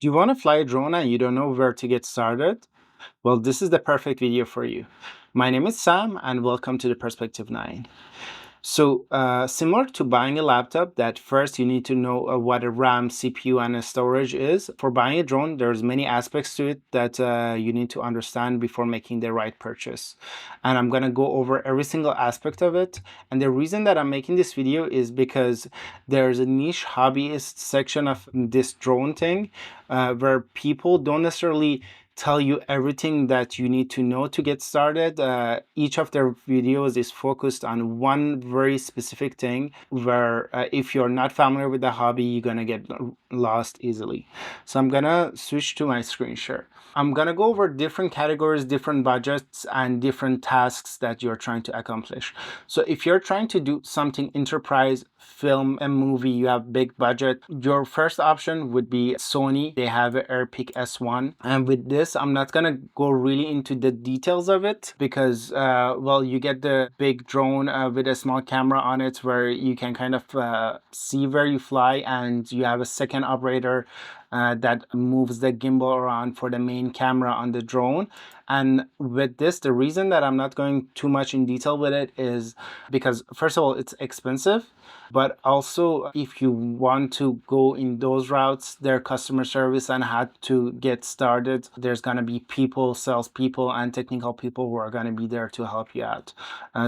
Do you want to fly a drone and you don't know where to get started? Well, this is the perfect video for you. My name is Sam and welcome to the Perspective 9. So, similar to buying a laptop, that first you need to know what a RAM, CPU, and a storage is. For buying a drone, there's many aspects to it that you need to understand before making the right purchase. And I'm gonna go over every single aspect of it. And the reason that I'm making this video is because there's a niche hobbyist section of this drone thing where people don't necessarily tell you everything that you need to know to get started. Each of their videos is focused on one very specific thing where if you're not familiar with the hobby, you're gonna get lost easily. So I'm gonna switch to my screen share. I'm gonna go over different categories, different budgets, and different tasks that you're trying to accomplish. So if you're trying to do something enterprise, film a movie, you have big budget, your first option would be Sony. They have an AirPic S1, and with this I'm not gonna go really into the details of it because well, you get the big drone with a small camera on it where you can kind of see where you fly, and you have a second operator that moves the gimbal around for the main camera on the drone. And with this, the reason that I'm not going too much in detail with it is because, first of all, it's expensive, but also if you want to go in those routes, their customer service and how to get started, there's going to be people, salespeople and technical people who are going to be there to help you out.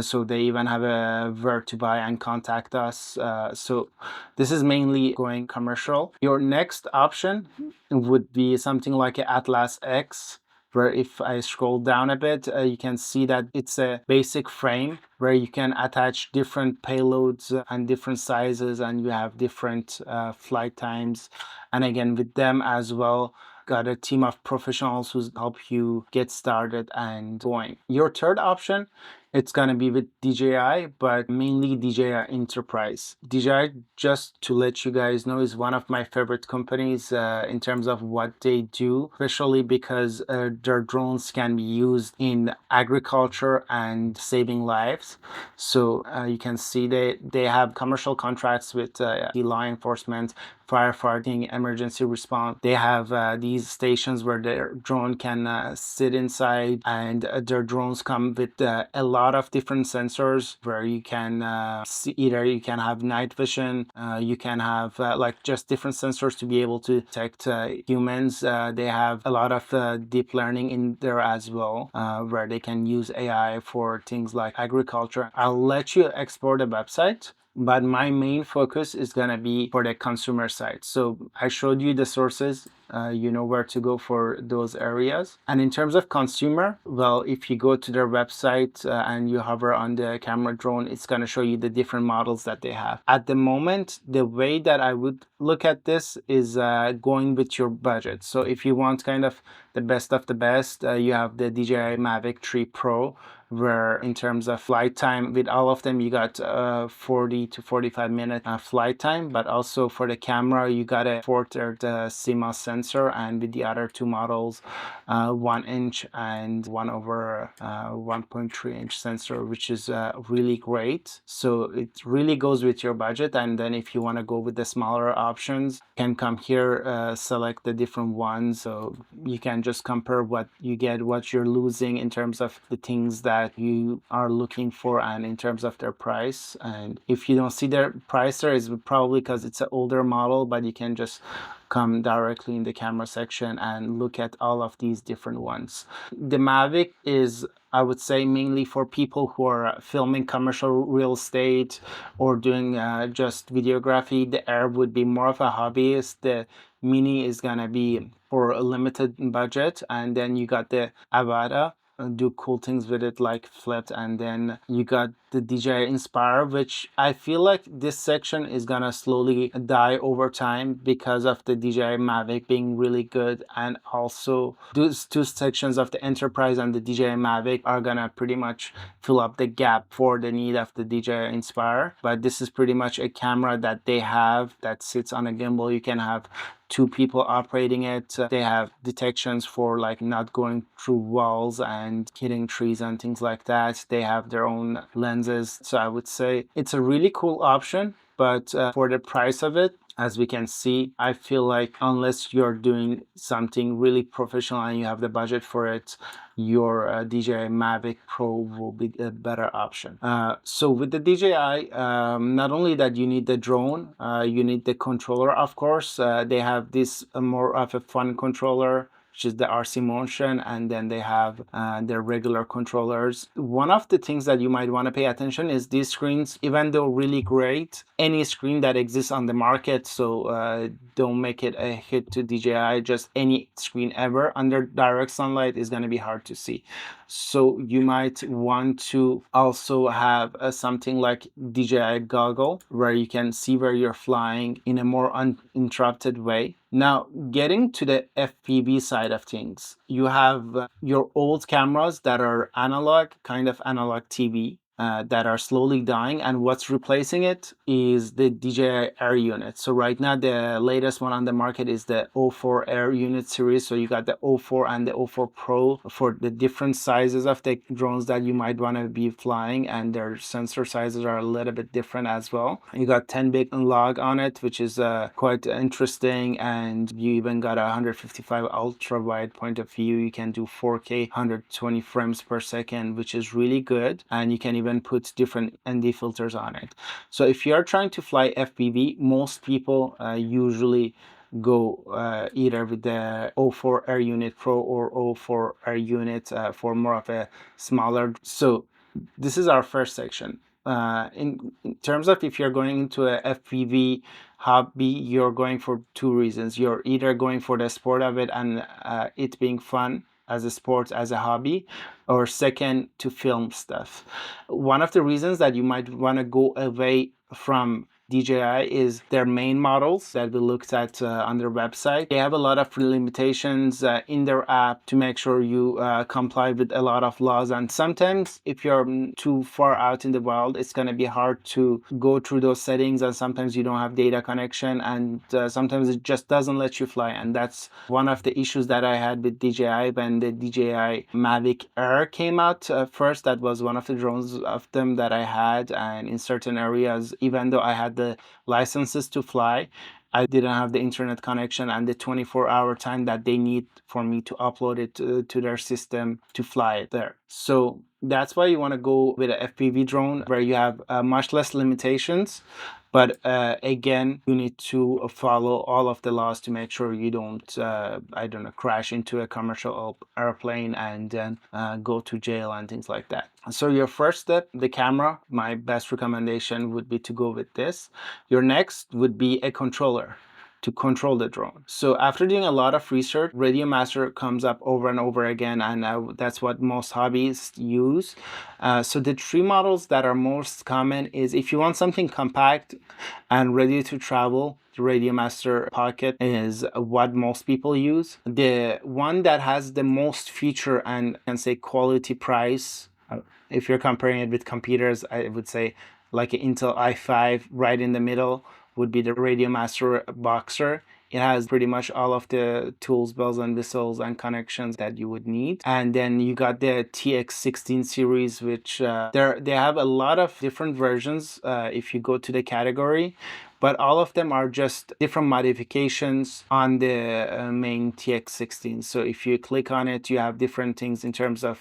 So they even have a where to buy and contact us. So this is mainly going commercial. Your next option would be something like an Atlas X, where if I scroll down a bit, you can see that it's a basic frame where you can attach different payloads and different sizes, and you have different flight times. And again, with them as well, got a team of professionals who help you get started and going. Your third option, it's going to be with DJI, but mainly DJI Enterprise. DJI, just to let you guys know, is one of my favorite companies in terms of what they do, especially because their drones can be used in agriculture and saving lives. So you can see they have commercial contracts with law enforcement, firefighting, emergency response. They have these stations where their drone can sit inside, and their drones come with a lot of different sensors where you can see, either you can have night vision, you can have like just different sensors to be able to detect humans. They have a lot of deep learning in there as well, where they can use AI for things like agriculture. I'll let you explore the website, but my main focus is going to be for the consumer side. So I showed you the sources, you know where to go for those areas. And in terms of consumer, well, if you go to their website and you hover on the camera drone, it's going to show you the different models that they have. At the moment, the way that I would look at this is going with your budget. So if you want kind of the best of the best, you have the DJI Mavic 3 Pro, where in terms of flight time, with all of them you got 40 to 45 minute flight time, but also for the camera you got a 4/3 CMOS sensor, and with the other two models 1 inch and 1/1.3 inch sensor, which is really great. So it really goes with your budget. And then if you want to go with the smaller options, you can come here, select the different ones, so you can just compare what you get, what you're losing in terms of the things that you are looking for and in terms of their price. And if you don't see their price there, is probably because it's an older model, but you can just come directly in the camera section and look at all of these different ones. The Mavic is, I would say, mainly for people who are filming commercial real estate or doing just videography. The Air would be more of a hobbyist. The Mini is gonna be for a limited budget, and then you got the Avata, do cool things with it like flipped, and then you got the DJI Inspire, which I feel like this section is gonna slowly die over time because of the DJI Mavic being really good, and also those two sections of the Enterprise and the DJI Mavic are gonna pretty much fill up the gap for the need of the DJI Inspire. But this is pretty much a camera that they have that sits on a gimbal. You can have two people operating it. They have detections for like not going through walls and hitting trees and things like that. They have their own lenses. So I would say it's a really cool option, but for the price of it, as we can see, I feel like unless you're doing something really professional and you have the budget for it, your DJI Mavic Pro will be a better option. So with the DJI, not only that you need the drone, you need the controller, of course. They have this more of a fun controller, which is the RC Motion, and then they have their regular controllers. One of the things that you might want to pay attention is these screens, even though really great, any screen that exists on the market, so don't make it a hit to DJI, just any screen ever under direct sunlight is going to be hard to see. So you might want to also have something like DJI goggle, where you can see where you're flying in a more uninterrupted way. Now, getting to the FPV side of things, you have your old cameras that are analog, kind of analog TV, that are slowly dying, and what's replacing it is the DJI Air unit. So right now the latest one on the market is the O4 Air unit series. So you got the O4 and the O4 Pro for the different sizes of the drones that you might want to be flying, and their sensor sizes are a little bit different as well. You got 10 big log on it, which is quite interesting, and you even got a 155 ultra wide point of view. You can do 4K 120 frames per second, which is really good, and you can even put different ND filters on it. So if you are trying to fly FPV, most people usually go either with the O4 Air Unit Pro or O4 Air Unit for more of a smaller. So this is our first section. In terms of if you're going into a FPV hobby, you're going for two reasons. You're either going for the sport of it and it being fun as a sport, as a hobby, or second, to film stuff. One of the reasons that you might want to go away from DJI is their main models that we looked at on their website. They have a lot of limitations in their app to make sure you comply with a lot of laws, and sometimes if you're too far out in the wild, it's going to be hard to go through those settings, and sometimes you don't have data connection, and sometimes it just doesn't let you fly. And that's one of the issues that I had with DJI when the DJI Mavic Air came out first. That was one of the drones of them that I had, and in certain areas, even though I had the licenses to fly, I didn't have the internet connection and the 24-hour time that they need for me to upload it to their system to fly it there. So that's why you want to go with an FPV drone where you have much less limitations. But again, you need to follow all of the laws to make sure you don't, I don't know, crash into a commercial airplane and then go to jail and things like that. So your first step, the camera, my best recommendation would be to go with this. Your next would be a controller to control the drone. So after doing a lot of research, Radio Master comes up over and over again, and that's what most hobbyists use. So the three models that are most common is, if you want something compact and ready to travel, the Radio Master Pocket is what most people use. The one that has the most feature and can say quality price, if you're comparing it with computers, I would say like an Intel i5 right in the middle would be the Radio Master Boxer. It has pretty much all of the tools, bells and whistles and connections that you would need. And then you got the TX16 series, which they have a lot of different versions if you go to the category, but all of them are just different modifications on the main TX16. So if you click on it, you have different things in terms of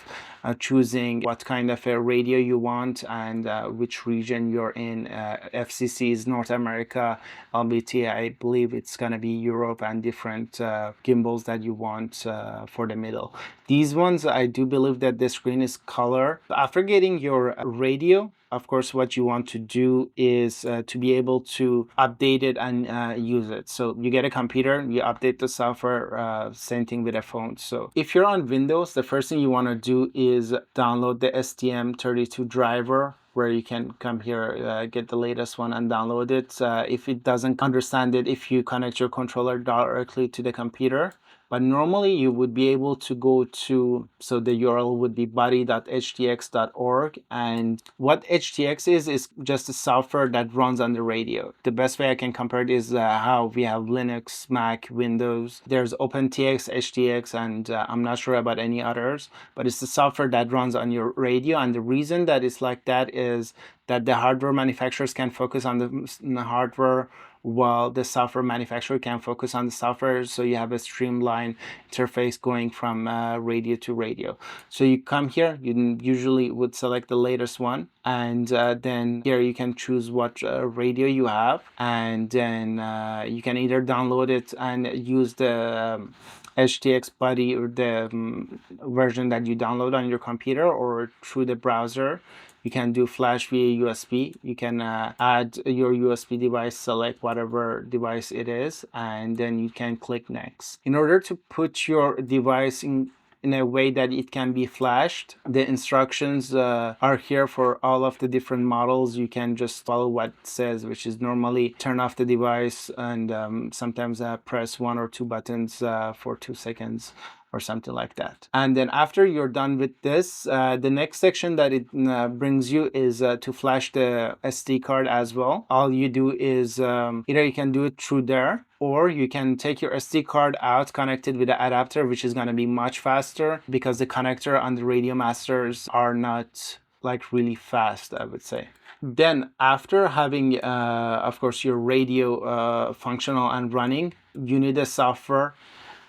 choosing what kind of a radio you want and which region you're in. FCC is North America, LBT, I believe it's going to be Europe, and different gimbals that you want for the middle. These ones, I do believe that the screen is color. After getting your radio, of course, what you want to do is to be able to update it and use it. So you get a computer, you update the software, same thing with a phone. So if you're on Windows, the first thing you want to do is download the STM32 driver, where you can come here, get the latest one and download it. If it doesn't understand it, if you connect your controller directly to the computer. But normally you would be able to go to, so the URL would be buddy.htx.org. And what HTX is just a software that runs on the radio. The best way I can compare it is how we have Linux, Mac, Windows. There's OpenTX, HTX, and I'm not sure about any others, but it's the software that runs on your radio. And the reason that it's like that is that the hardware manufacturers can focus on the hardware, while the software manufacturer can focus on the software. So you have a streamlined interface going from radio to radio. So you come here, you usually would select the latest one, and then here you can choose what radio you have, and then you can either download it and use the HTX buddy or the version that you download on your computer, or through the browser. You can do flash via USB. You can add your USB device, select whatever device it is, and then you can click next. In order to put your device in a way that it can be flashed, the instructions are here for all of the different models. You can just follow what it says, which is normally turn off the device and sometimes press 1 or 2 buttons for 2 seconds or something like that. And then after you're done with this, the next section that it brings you is to flash the SD card as well. All you do is either you can do it through there, or you can take your SD card out, connect it with the adapter, which is going to be much faster because the connector on the Radio Masters are not like really fast, I would say. Then after having, of course, your radio functional and running, you need a software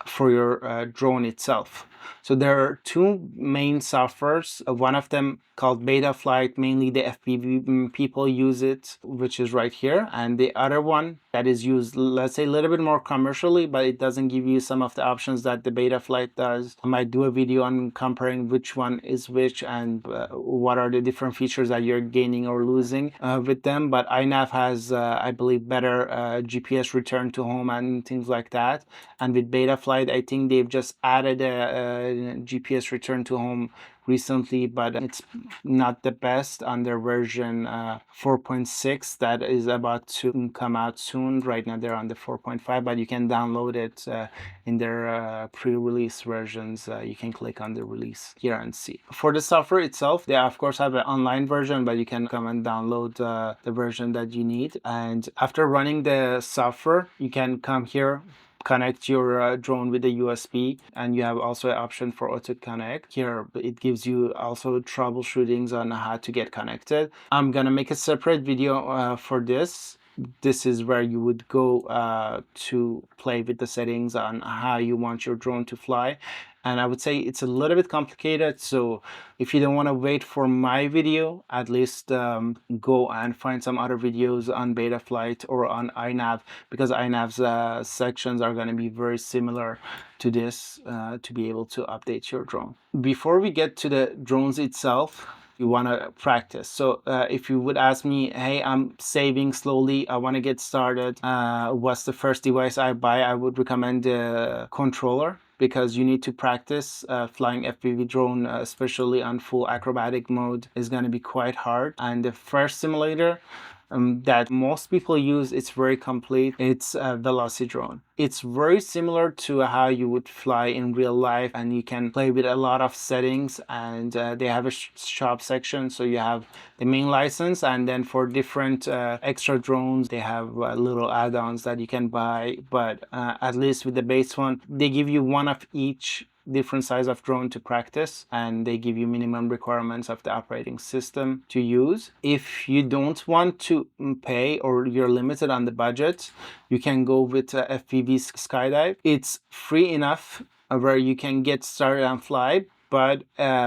for your drone itself. So there are two main softwares. One of them called Betaflight, mainly the FPV people use it, which is right here. And the other one that is used, let's say, a little bit more commercially, but it doesn't give you some of the options that the Betaflight does. I might do a video on comparing which one is which and what are the different features that you're gaining or losing with them. But iNav has, I believe, better GPS return to home and things like that. And with Betaflight, I think they've just added a GPS return to home recently, but it's not the best on their version 4.6 that is about to come out soon. Right now they're on the 4.5, but you can download it in their pre-release versions. You can click on the release here and see. For the software itself, they of course have an online version, but you can come and download the version that you need. And after running the software, you can come here, connect your drone with the USB, and you have also an option for auto connect. Here it gives you also troubleshootings on how to get connected. I'm gonna make a separate video for this. This is where you would go to play with the settings on how you want your drone to fly. And I would say it's a little bit complicated, so if you don't want to wait for my video, at least go and find some other videos on Betaflight or on iNav, because iNav's sections are going to be very similar to this to be able to update your drone. Before we get to the drones itself, you want to practice. So if you would ask me, hey, I'm saving slowly, I want to get started, what's the first device I buy? I would recommend the controller, because you need to practice. Flying FPV drone, especially on full acrobatic mode, is going to be quite hard. And the first simulator that most people use, it's very complete. It's Velocidrone. It's very similar to how you would fly in real life, and you can play with a lot of settings, and they have a shop section. So you have the main license, and then for different extra drones, they have little add-ons that you can buy. But at least with the base one, they give you one of each different size of drone to practice, and they give you minimum requirements of the operating system to use. If you don't want to pay, or you're limited on the budget, you can go with FPV Skydive. It's free enough where you can get started and fly, but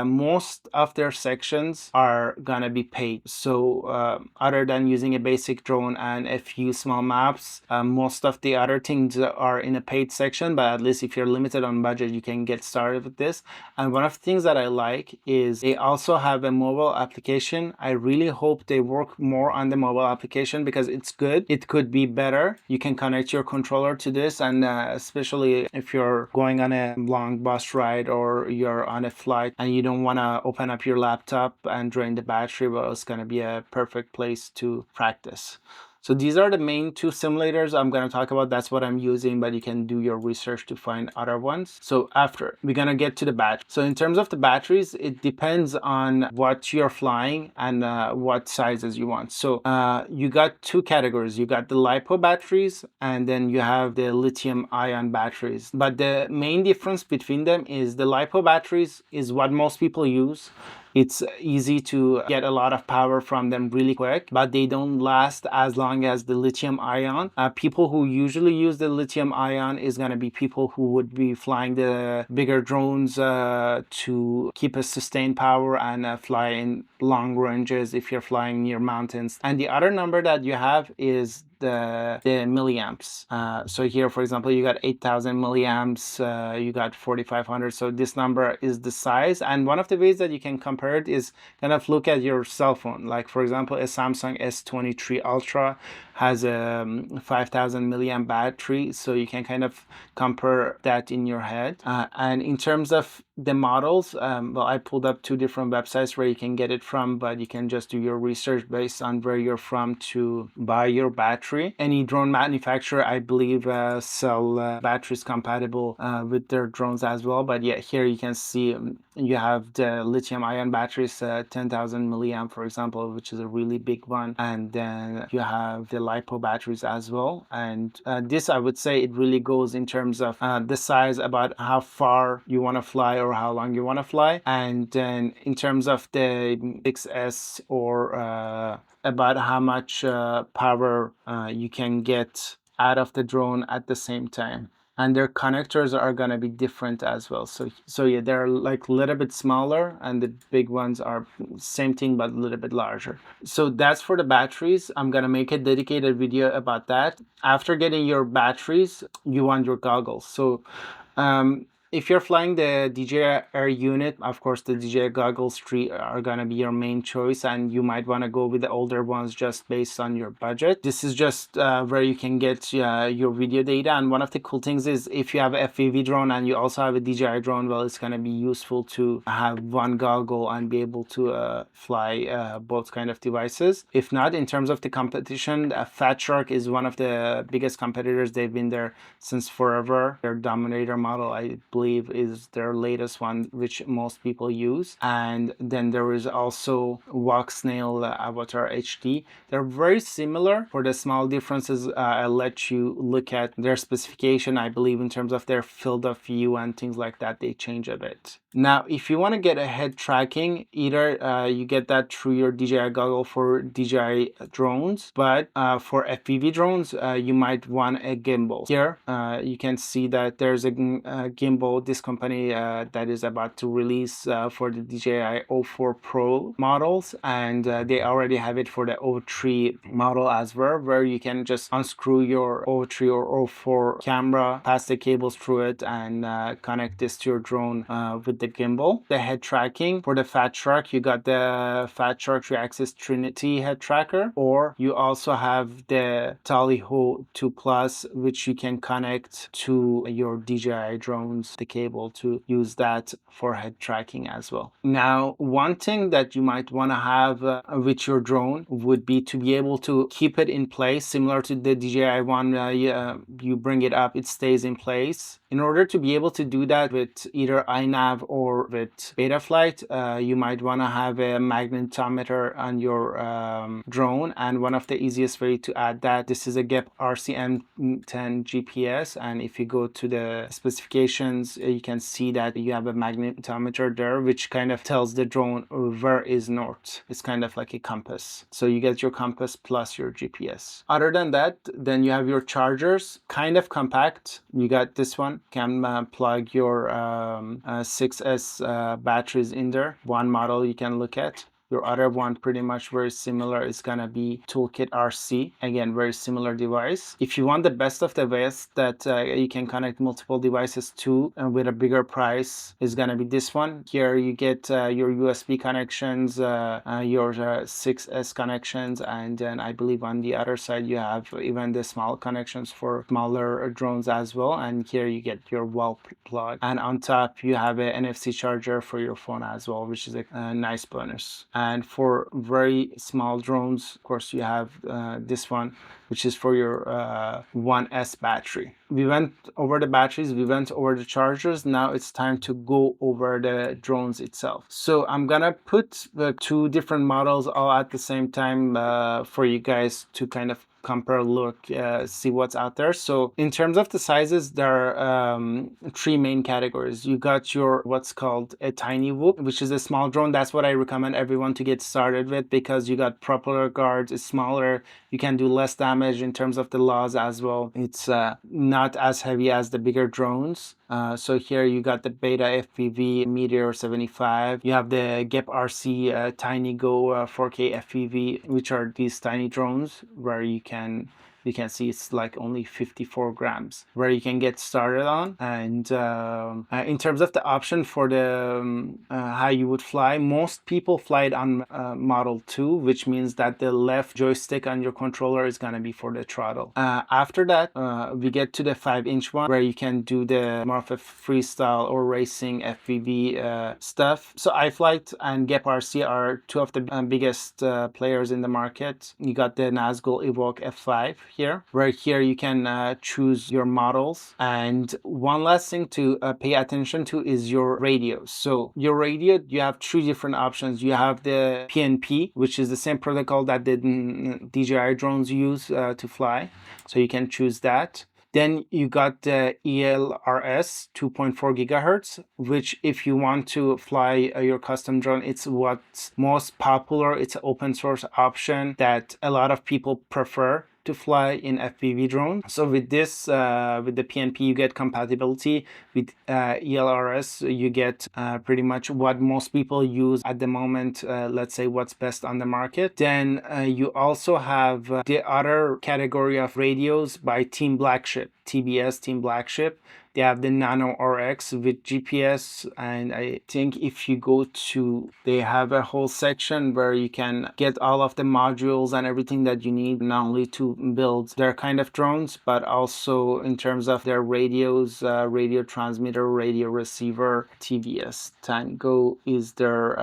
most of their sections are gonna be paid. So other than using a basic drone and a few small maps, most of the other things are in a paid section, but at least if you're limited on budget, you can get started with this. And one of the things that I like is they also have a mobile application. I really hope they work more on the mobile application, because it's good. It could be better. You can connect your controller to this, and especially if you're going on a long bus ride or you're on a flight and you don't want to open up your laptop and drain the battery, well, it's going to be a perfect place to practice. So these are the main two simulators I'm going to talk about. That's what I'm using, but you can do your research to find other ones. So after, we're going to get to the battery. So in terms of the batteries, it depends on what you're flying and what sizes you want. So you got two categories. You got the LiPo batteries, and then you have the lithium ion batteries. But the main difference between them is the LiPo batteries is what most people use. It's easy to get a lot of power from them really quick, but they don't last as long as the lithium ion. People who usually use the lithium ion is going to be people who would be flying the bigger drones to keep a sustained power and fly in long ranges if you're flying near mountains. And the other number that you have is the milliamps. So here, for example, you got 8,000 milliamps, you got 4,500. So this number is the size. And one of the ways that you can compare it is kind of look at your cell phone. Like, for example, a Samsung S23 Ultra has a 5,000 milliamp battery. So you can kind of compare that in your head. And in terms of the models, well, I pulled up 2 different websites where you can get it from, but you can just do your research based on where you're from to buy your battery. Any drone manufacturer, I believe, sell batteries compatible with their drones as well. But yeah, here you can see you have the lithium ion batteries, 10,000 milliamp, for example, which is a really big one. And then you have the LiPo batteries as well. And this, I would say, it really goes in terms of the size, about how far you want to fly or how long you want to fly. And then in terms of the 6S, or about how much power you can get out of the drone at the same time. And their connectors are going to be different as well. So yeah, they're like a little bit smaller, and the big ones are same thing but a little bit larger. So that's for the batteries. I'm going to make a dedicated video about that. After getting your batteries, you want your goggles. So if you're flying the DJI Air unit, of course the DJI goggles 3 are gonna be your main choice, and you might want to go with the older ones just based on your budget. This is just where you can get your video data. And one of the cool things is, if you have a FPV drone and you also have a DJI drone, well, it's gonna be useful to have one goggle and be able to fly both kind of devices. If not, in terms of the competition, Fat Shark is one of the biggest competitors. They've been there since forever. Their Dominator model, I believe, is their latest one, which most people use. And then there is also Walk Snail Avatar HD. They're very similar. For the small differences, I'll let you look at their specification. I believe in terms of their field of view and things like that, they change a bit. Now, if you want to get a head tracking, either you get that through your DJI goggle for DJI drones, but for FPV drones, you might want a gimbal. Here, you can see that there's a gimbal, this company that is about to release for the DJI O4 Pro models, and they already have it for the O3 model as well, where you can just unscrew your O3 or O4 camera, pass the cables through it, and connect this to your drone with the gimbal. The head tracking for the Fat Shark, you got the Fat Shark 3-axis Trinity head tracker, or you also have the Taliho 2 Plus, which you can connect to your DJI drones, the cable, to use that for head tracking as well. Now, one thing that you might want to have with your drone would be to be able to keep it in place, similar to the DJI one. You bring it up, it stays in place. In order to be able to do that with either iNav or with Betaflight, you might want to have a magnetometer on your drone. And one of the easiest way to add that, this is a GEP RCM10 GPS. And if you go to the specifications, you can see that you have a magnetometer there, which kind of tells the drone where is north. It's kind of like a compass. So you get your compass plus your GPS. Other than that, then you have your chargers, kind of compact. You got this one, can plug your 6S batteries in there. One model you can look at. Your other one, pretty much very similar, is gonna be Toolkit RC. Again, very similar device. If you want the best of the best that you can connect multiple devices to with a bigger price, is gonna be this one. Here you get your USB connections, your 6S connections, and then I believe on the other side you have even the small connections for smaller drones as well. And here you get your wall plug. And on top you have an NFC charger for your phone as well, which is a nice bonus. And for very small drones, of course, you have this one, which is for your 1S battery. We went over the batteries, we went over the chargers. Now it's time to go over the drones itself. So I'm gonna put the two different models all at the same time for you guys to kind of compare, look, see what's out there. So in terms of the sizes, there are three main categories. You got your what's called a tiny whoop, which is a small drone. That's what I recommend everyone to get started with, because you got propeller guards, it's smaller, you can do less damage in terms of the laws as well. It's not as heavy as the bigger drones. So here you got the Beta FPV Meteor 75. You have the GEP RC Tiny Go 4K FPV, which are these tiny drones where you can see it's like only 54 grams where you can get started on. And in terms of the option for the how you would fly, most people fly it on Model 2, which means that the left joystick on your controller is going to be for the throttle. After that, we get to the 5-inch one where you can do the more of a freestyle or racing FPV stuff. So iFlight and GEP RC are two of the biggest players in the market. You got the Nazgul Evoque F5 here, where here you can choose your models. And one last thing to pay attention to is your radios. So your radio, you have three different options. You have the PNP, which is the same protocol that the DJI drones use to fly. So you can choose that. Then you got the ELRS 2.4 gigahertz, which if you want to fly your custom drone, it's what's most popular. It's an open source option that a lot of people prefer to fly in FPV drones. So with this, with the PNP, you get compatibility. With ELRS, you get pretty much what most people use at the moment, let's say what's best on the market. Then you also have the other category of radios by Team Blackship, TBS, Team Blackship. They have the Nano RX with GPS, and I think if you go to, they have a whole section where you can get all of the modules and everything that you need, not only to build their kind of drones, but also in terms of their radios, radio transmitter, radio receiver. TBS Tango is their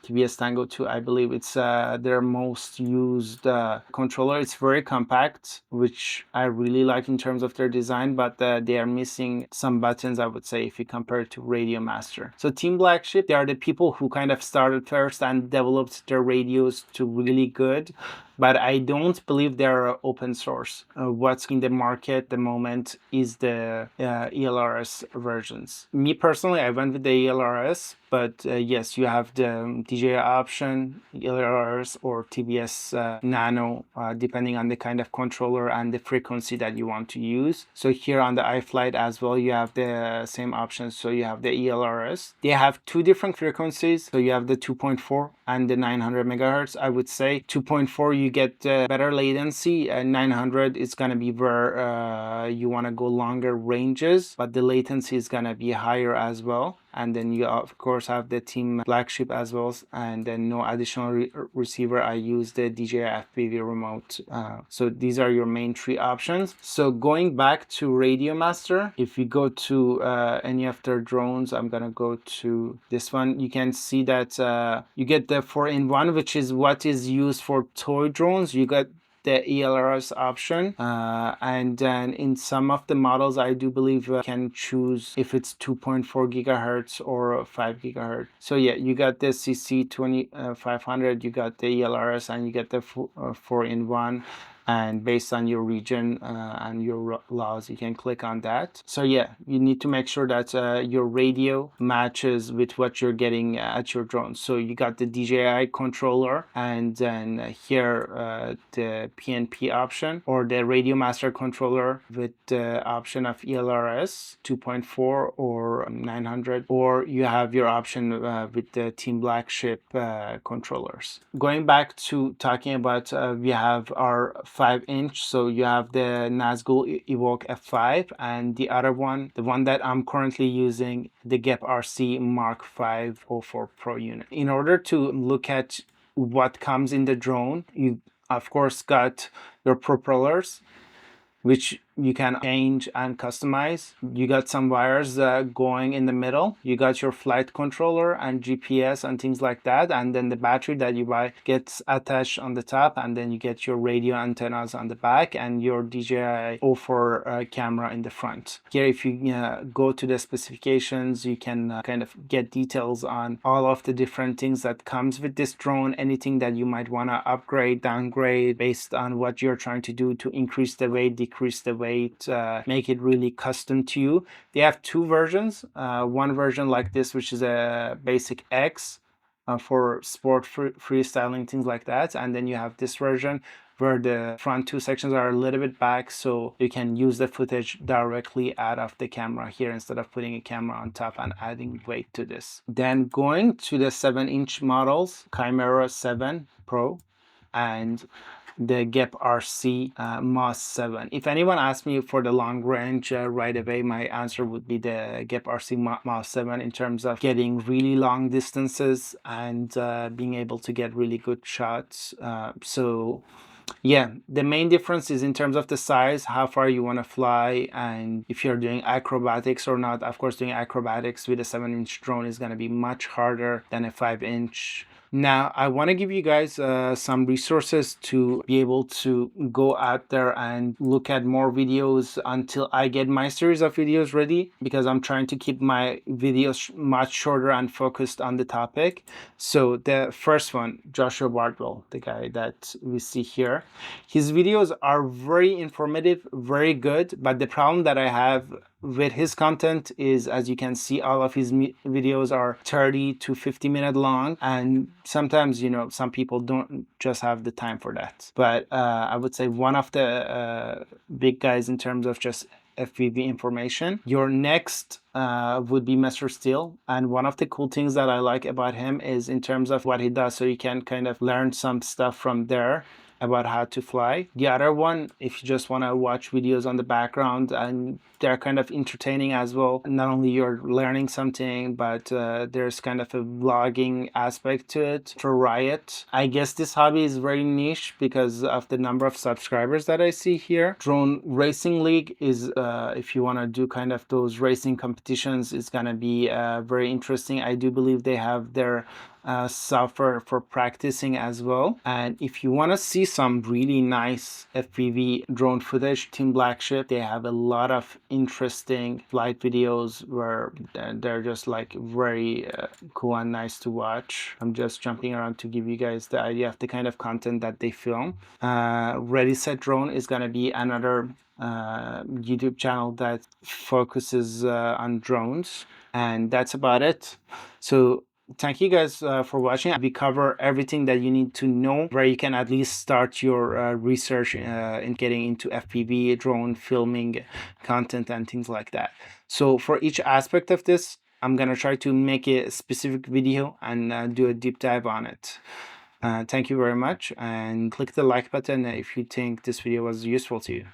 TBS Tango 2, I believe. It's their most used controller. It's very compact, which I really like in terms of their design, but they are missing some buttons, I would say, if you compare it to Radio Master. So Team Blackship, they are the people who kind of started first and developed their radios to really good, but I don't believe they're open source. What's in the market at the moment is the ELRS versions. Me personally, I went with the ELRS, but yes, you have the DJI option, ELRS or TBS Nano, depending on the kind of controller and the frequency that you want to use. So here on the iFlight as well, you have the same options. So you have the ELRS. They have two different frequencies. So you have the 2.4 and the 900 megahertz. I would say 2.4, you get better latency. 900 is going to be where you want to go longer ranges, but the latency is going to be higher as well. And then you of course have the Team Blackship as well, and then no additional receiver. I use the DJI FPV remote. So these are your main three options. So going back to Radio Master, if you go to any of their drones, I'm gonna go to this one. You can see that you get the 4-in-1, which is what is used for toy drones. You got the ELRS option, and then in some of the models I do believe you can choose if it's 2.4 gigahertz or 5 gigahertz. So yeah, you got the CC2500, you got the ELRS, and you get the 4-in-1. And based on your region and your laws, you can click on that. So yeah, you need to make sure that your radio matches with what you're getting at your drone. So you got the DJI controller, and then here the PNP option, or the Radio Master controller with the option of ELRS 2.4 or 900, or you have your option with the Team Blackship controllers. Going back to talking about, we have our 5-inch. So you have the Nazgul Evoque F5, and the other one, the one that I'm currently using, the GEP RC Mark 504 Pro unit. In order to look at what comes in the drone, you of course got your propellers, which you can change and customize. You got some wires going in the middle. You got your flight controller and GPS and things like that. And then the battery that you buy gets attached on the top. And then you get your radio antennas on the back and your DJI O4 camera in the front. Here, if you go to the specifications, you can kind of get details on all of the different things that comes with this drone, anything that you might want to upgrade, downgrade based on what you're trying to do to increase the weight, decrease the weight, make it really custom to you. They have two versions. One version like this, which is a basic X for sport freestyling, things like that. And then you have this version where the front two sections are a little bit back, so you can use the footage directly out of the camera here instead of putting a camera on top and adding weight to this. Then going to the 7-inch models, Chimera 7 Pro and the GEP RC MOS 7. If anyone asks me for the long range right away, my answer would be the GEP RC MOS 7 in terms of getting really long distances and being able to get really good shots. So yeah, the main difference is in terms of the size, how far you want to fly, and if you're doing acrobatics or not. Of course, doing acrobatics with a 7-inch drone is going to be much harder than a 5-inch. Now, I want to give you guys some resources to be able to go out there and look at more videos until I get my series of videos ready, because I'm trying to keep my videos much shorter and focused on the topic. So the first one, Joshua Bardwell, the guy that we see here, his videos are very informative, very good, but the problem that I have with his content is, as you can see, all of his videos are 30 to 50-minute long, and sometimes, you know, some people don't just have the time for that. But I would say one of the big guys in terms of just FPV information. Your next would be Mr. Steel, and one of the cool things that I like about him is in terms of what he does, so you can kind of learn some stuff from there about how to fly. The other one, if you just want to watch videos on the background, and they're kind of entertaining as well. Not only you're learning something, but there's kind of a vlogging aspect to it. For Riot, I guess this hobby is very niche because of the number of subscribers that I see here. Drone Racing League is, if you want to do kind of those racing competitions, it's gonna be very interesting. I do believe they have their software for practicing as well. And if you want to see some really nice FPV drone footage, Team Black Ship, they have a lot of interesting flight videos where they're just like very cool and nice to watch. I'm just jumping around to give you guys the idea of the kind of content that they film. Ready Set Drone is going to be another YouTube channel that focuses on drones, and that's about it. So thank you guys for watching. We cover everything that you need to know, where you can at least start your research in getting into FPV, drone filming content and things like that. So for each aspect of this, I'm gonna try to make a specific video and do a deep dive on it. Thank you very much, and click the like button if you think this video was useful to you.